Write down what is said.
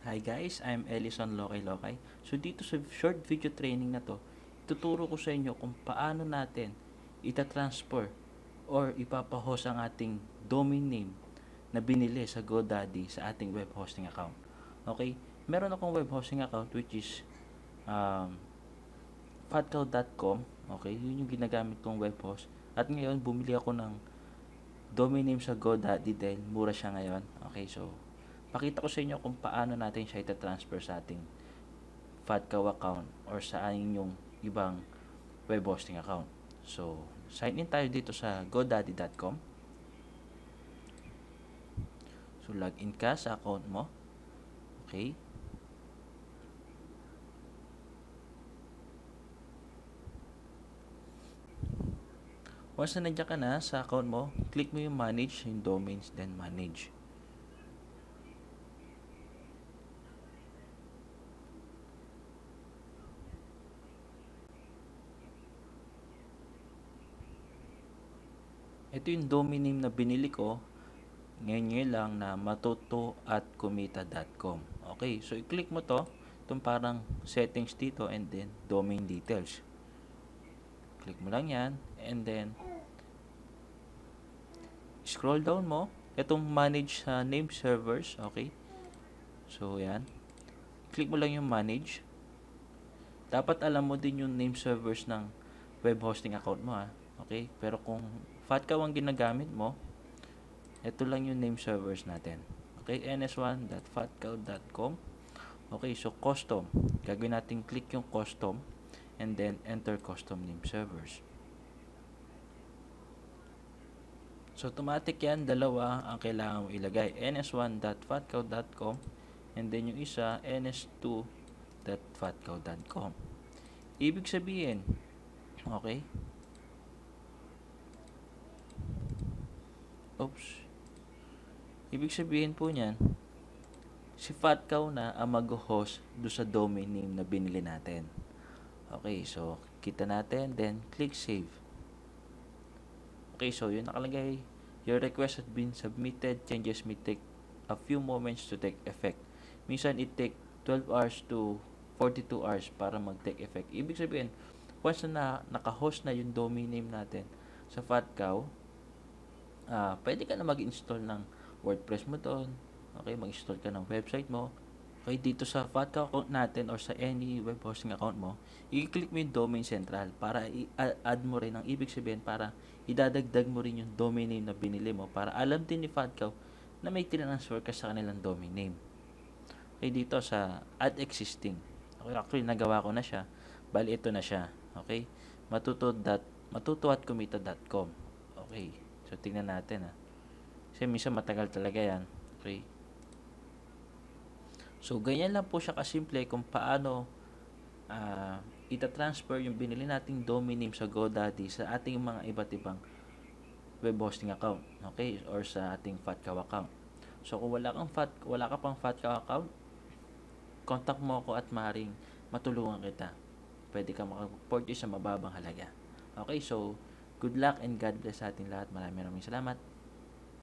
Hi guys, I'm Ellison Lokay Lokay. So dito sa short video training na to, tuturo ko sa inyo kung paano natin itatransfer or ipapahost ang ating domain name na binili sa GoDaddy sa ating web hosting account. Okay? Meron akong web hosting account which is um, fatcow.com. Okay? Yun yung ginagamit kong web host. At ngayon, bumili ako ng domain name sa GoDaddy dahil mura siya ngayon. Okay, so pakita ko sa inyo kung paano natin siya ita-transfer sa ating Fatcow account or sa inyong ibang web hosting account. So, sign in tayo dito sa godaddy.com. So, log in ka sa account mo. Okay. Once na nandiyan ka na sa account mo, click mo yung manage, yung domains, then manage. Ito yung domain name na binili ko. Ngayon lang na matuto at kumita.com. Okay, so i-click mo to. Itong parang settings dito and then domain details. Click mo lang yan and then scroll down mo. Itong manage name servers. Okay, so yan. Click mo lang yung manage. Dapat alam mo din yung name servers ng web hosting account mo ha. Okay, pero kung Fatcow ang ginagamit mo, ito lang yung name servers natin. Okay, ns1.fatcow.com. Okay, so custom. Gagawin natin click yung custom and then enter custom name servers. So automatic yan, dalawa ang kailangan mo ilagay. ns1.fatcow.com and then yung isa ns2.fatcow.com. Ibig sabihin, okay? Oops. Ibig sabihin po niyan, si Fatcow na ang mag-host do sa domain name na binili natin. Okay, so kita natin, then click save. Okay, so yun nakalagay. Your request has been submitted. Changes may take a few moments to take effect. Minsan it take 12 hours to 42 hours para mag-take effect. Ibig sabihin, once na naka-host na yung domain name natin sa Fatcow, pwede ka na mag-install ng WordPress mo doon. Okay, mag-install ka ng website mo. Okay, dito sa Fatcow account natin or sa any web hosting account mo, i-click mo yung domain central para i-add mo rin ang ibig sabihin para idadagdag mo rin yung domain name na binili mo para alam din ni Fatcow na may tinransfer ka sa kanilang domain name. Okay, dito sa add existing. Okay, actually nagawa ko na siya. Bali ito na siya. Okay? matuto@kumita.com. Okay. So tingnan natin ha. Kasi minsan matagal talaga yan. Okay. So, ganyan lang po siya kasimple kung paano ita-transfer yung binili nating domain name sa GoDaddy sa ating mga iba't ibang web hosting account, okay? Or sa ating Fatcow account. So, kung wala ka pang Fatcow account, contact mo ako at maaaring matulungan kita. Pwede ka makapag-purchase sa mababang halaga. Okay, so good luck and God bless sa ating lahat. Maraming salamat.